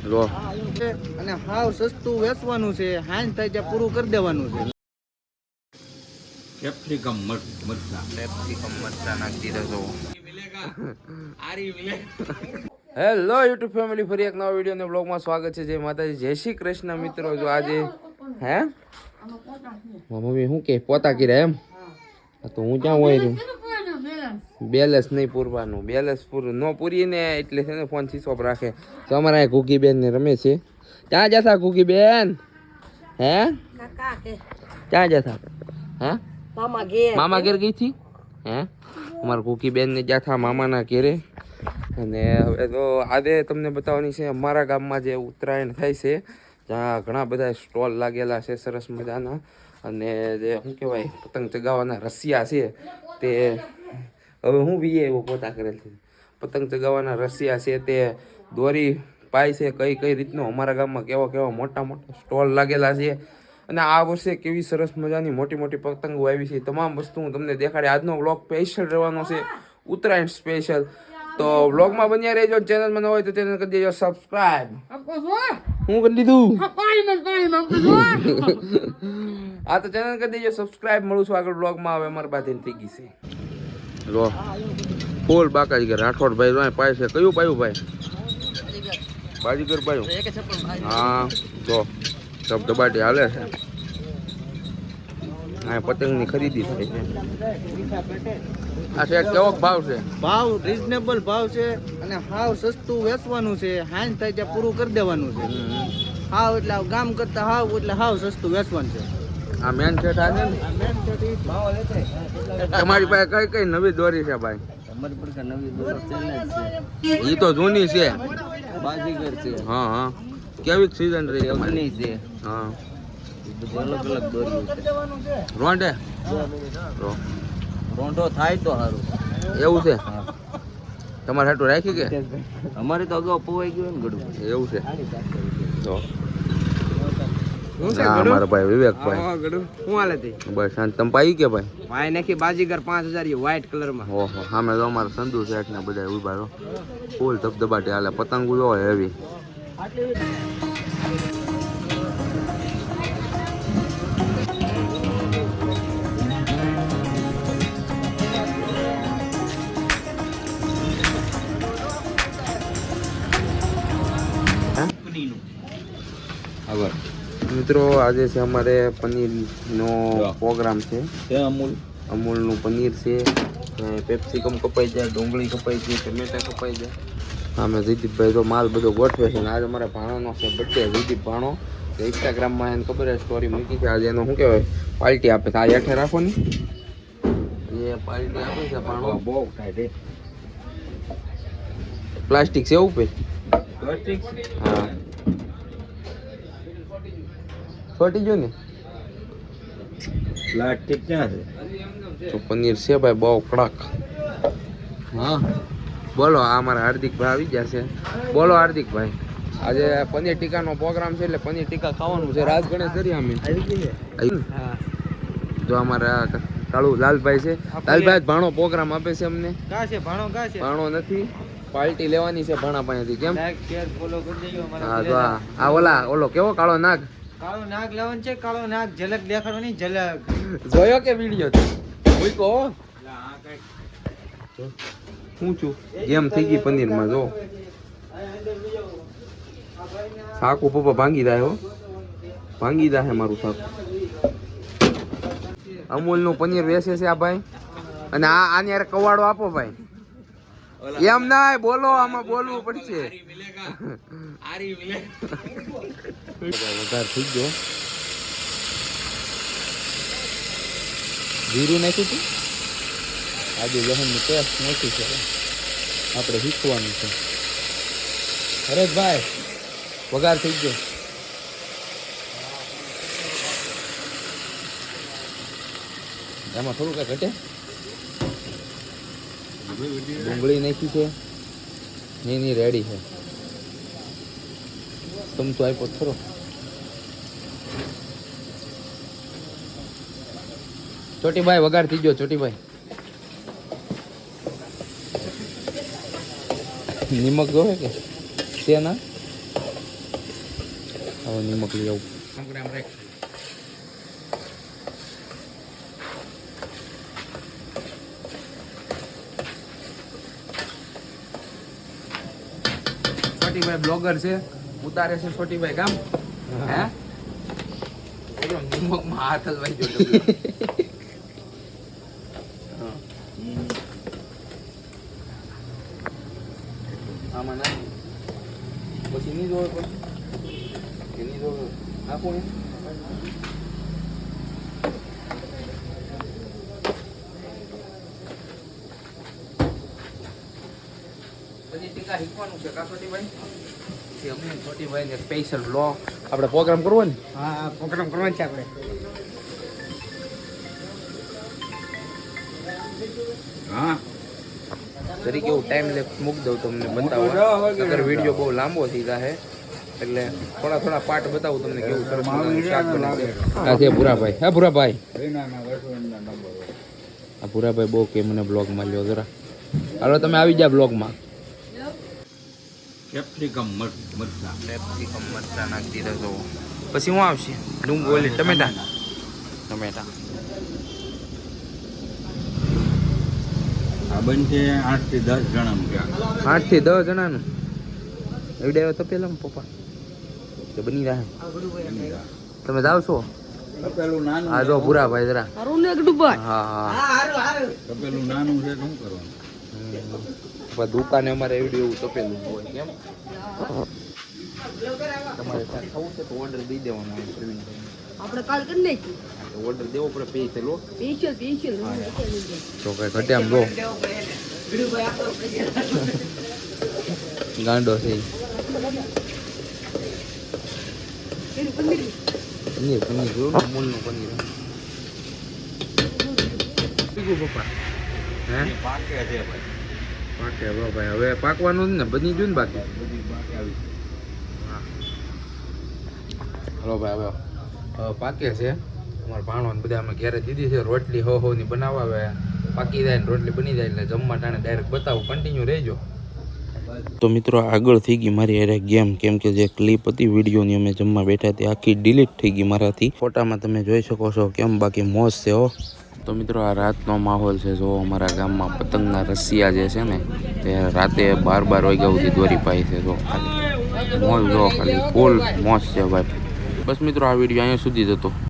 લો અને હાવ સસ્તું વેચવાનું છે, હાંજ થાય ત્યાં પૂરું કરી દેવાનું છે. કેપ્સિકમ મરચા નાખી દીધો. હેલો યુટ્યુબ ફેમિલી, ફરી એક નવા વિડીયો ને બ્લોગમાં સ્વાગત છે. જય માતાજી, જય શ્રી કૃષ્ણ મિત્રો. જો આજે હે મમ્મી શું કે પોતા કર્યા એમ? તો હું ક્યાં હોય રહ્યું? બેલેન્સ નહીં પૂરવાનું, બેલેન્સ પૂરું ન પૂરી ને એટલે છે ને ફોન સ્વિચ ઓફ રાખે. તો અમારા ઘૂગી બેન ને રમે છે. ક્યાં જતા ઘૂગી બેન? હે ક્યાં જતા? હે મામા ઘેર ગઈ હતી. હે અમારા ઘૂગી બેન ને ગયા મામાના ઘેરે. અને હવે તો આજે તમને બતાવવાની છે અમારા ગામમાં જે ઉત્તરાયણ થાય છે, ત્યાં ઘણા બધા સ્ટોલ લાગેલા છે સરસ મજાના. અને જે શું કહેવાય પતંગ ચગાવવાના રસિયા છે તે હવે હું બી એવો પોતા કરેલ છે. પતંગ ચગાવવાના રસિયા છે તે દોરી પાય છે કઈ કઈ રીતનું અમારા ગામમાં કેવા કેવા મોટા મોટા સ્ટોલ લાગેલા છે. અને આ વર્ષે કેવી સરસ મજાની મોટી મોટી પતંગો આવી છે. તમામ વસ્તુ હું તમને દેખાડી. આજનો વ્લોગ સ્પેશિયલ રહેવાનો છે, ઉત્તરાયણ સ્પેશિયલ. તો વ્લોગમાં બન્યા રહેજો. ચેનલમાં ન હોય તો ચેનલ કરી દેજો સબસ્ક્રાઇબ. હું કરી દીધું. હા તો ચેનલ કરી દેજો સબસ્ક્રાઇબ. મળું છું આગળ વ્લોગમાં. હવે અમારી બાધીન થઈ ગઈ છે. લો ફૂલ બાકાજી કે રાઠોડ ભાઈ પાય છે. કયું પાયું ભાઈ? બાજીગર પાયું. હા જો ધબધબાટી હાલે છે. હા પતંગની ખરીદી થાય છે. આ શેઠ કેવો ભાવ છે? ભાવ રીઝનેબલ ભાવ છે અને હાવ સસ્તું વેચવાનું છે, હાંજ થાય ત્યાં પૂરું કરી દેવાનું છે. હાવ એટલે ગામ કરતા હાવ એટલે હાવ સસ્તું વેચવાનું છે. આ મેન શેઠ આ છે ને? તમારી પાસે કઈ કઈ નવી દોરી છે ભાઈ? અમારી પાસે નવી દોરી છે. એ તો જૂની છે. બાજીગર છે. હા હા કેવી સીઝન રહી જૂની છે. હા અલગ અલગ દોરી છે. રોંડે રોંઢો થાય તો સારું એવું છે. તમારે હાટું રાખી કે? અમારે તો અગાઉ પોવાઈ ગયું ને ગડું એવું છે. તો મારા ભાઈ વિવેકભાઈ શું હાલે તે? બસ શાંત. તમે પાઈ કે ભાઈ? ભાઈ નાખી બાજીગર 5000 વ્હાઈટ કલર માં. ઓહો સામે તો અમારા સંધુ શેઠ ને બધા ઉભા રહો. ફૂલ ધબધબાટી હાલે. પતંગો જો હેવી. મિત્રો આજે છે અમારે પનીરનો પ્રોગ્રામ છે. અમૂલનું પનીર છે. પેપ્સિકમ કપાઈ જાય, ડુંગળી કપાઈ જાય, ટમેટા કપાઈ જાય. અમે જયદીપભાઈ તો માલ બધો ગોઠવે છે. આજે અમારા ભાણોનો છે બર્થડે. જયદીપ ભાણો ઇન્સ્ટાગ્રામમાં એને ખબર છે સ્ટોરી મૂકી છે. આજે એનો શું કહેવાય પાર્ટી આપે છે. આ હેઠે રાખો ને એ પાર્ટી આપે છે. ભાણો બહુ થાય પ્લાસ્ટિક છે એવું પે. હા છોટી જો ને પ્લાસ્ટિક ક્યાં છે? તો પનીર છે ભાઈ બહુ કડક. હા બોલો આ અમારા હાર્દિકભાઈ આવી ગયા છે. બોલો હાર્દિકભાઈ, આજે પનીર ટીકાનો પ્રોગ્રામ છે એટલે પનીર ટીકા ખાવાનું છે. રાજ ગણેશ દરિયા જો અમારા કાળુ લાલભાઈ છે. લાલભાઈ ભાણો પ્રોગ્રામ આપે છે અમને. ભાણો નથી, પાર્ટી લેવાની છે ભાણા પાસેથી. કેમ? હા તો આ ઓલો કેવો કાળો નાગ? કાળો નાગ લેવાનું છે. કાળો નાગ ઝલક દેખાડવાની. ઝલક જોયો કે વિડીયો મૂકો? હું છું ગેમ થઈ ગઈ પનીરમાં. જો સાકુ પપ્પા ભાંગી જાય હો, ભાંગી જાય મારું સાકુ. અમૂલનું પનીર વેચે છે આ ભાઈ. અને આની યાર કવાડો આપો ભાઈ. એમ ના બોલો, આમાં બોલવું પડશે. વધારે થઈ ગયો. જીરું નાખ્યું હતું. આજે લસણની પેસ્ટ મોટી છે, આપણે શીખવાનું છે. હરેશભાઈ વઘાર થઈ ગયો. એમાં થોડું કઈ ઘટે. ડુંગળી નાખી છે. એની રેડી છે. ચમચો આપ્યો ખરો. ચોટીભાઈ વઘાર થઈ ગયો. ચોટીભાઈ નિમક જોવે કે છે ના? હવે નિમક લઈ આવું આપણે આમ રાખ છોટીભાઈ બ્લોગર છે ઉતારે છે છોટીભાઈ કામ હે નિમકમાં હાથ હલવાઈ ગયો આમાં ના પછી નહીં જોવે પછી એની જોવે આપો ને પછી ટીકા શીખવાનું છે કા છોટીભાઈ અમને છોટીભાઈ ને સ્પેશિયલ બ્લોગ આપણે પ્રોગ્રામ કરવો ને હા પ્રોગ્રામ કરવાનો છે આપણે હા તરીકે એવું ટાઈમ લેપ્સ મૂક દઉં તમને બતાવવા અગર વિડીયો બહુ લાંબો થઈ જાય એટલે થોડા થોડા પાર્ટ બતાવું તમને કેવું સરસ મજાનું શાક બને છે આ છે ભૂરાભાઈ હા ભૂરાભાઈ આ ભૂરાભાઈ બહુ કે મને બ્લોગમાં લ્યો જરા હાલો તમે આવી જા બ્લોગમાં કેપ્સિકમ મરચા નાખી દીધા તો પછી શું આવશે ડુંગળી ઓલી ટમેટા આ બનશે 8 થી 10 જણાનું 8 થી 10 જણાનું એવડે તો પેલા પપ્પા કે બની રહે તમે જાવ છો તપેલું નાનું હા જો ભૂરાભાઈ જરા હા હા તપેલું નાનું છે શું કરવાનું દુકાને અમારે એવડું એવું તપેલું હોય કેમ તમારે ત્યાં ખાવું છે તો ઓર્ડર દઈ દેવાનો આપણે કાલ કરી નાખી ઓર્ડર દેવો પડે પૈસા લો સ્પેશિયલ તો કઈ ઘટે આમ લો ગાંડો છે પનીર જોયું ને અમૂલનું પનીર પપ્પા હે પાકે છે ભાઈ પાકે ભાઈ હવે પાકવાનું જ ને બની ગયું ને બાકી બધી પાકે આવી હલો ભાઈ હવે પાકે છે અમારા ભાણો ને બધા અમે ઘેરે દીધી છે રોટલી હો ની બનાવવા હવે પાકી જાય ને રોટલી બની જાય એટલે જમવા ટાણે ડાયરેક્ટ બતાવું કન્ટિન્યુ રહેજો તો મિત્રો આગળ થઈ ગઈ મારી અરે ગેમ કેમ કે જે ક્લિપ હતી વિડીયોની અમે જમવા બેઠા હતી આખી ડિલીટ થઈ ગઈ મારાથી ફોટામાં તમે જોઈ શકો છો કેમ બાકી મોજ છે હો તો મિત્રો આ રાતનો માહોલ છે જો અમારા ગામમાં પતંગના રસિયા જે છે ને તે રાતે 12 વાગ્યા સુધી દોરી પાય છે જો ખાલી મોજ જો ખાલી ફૂલ મોજ છે ભાઈ બસ મિત્રો આ વિડીયો અહીંયા સુધી જ હતો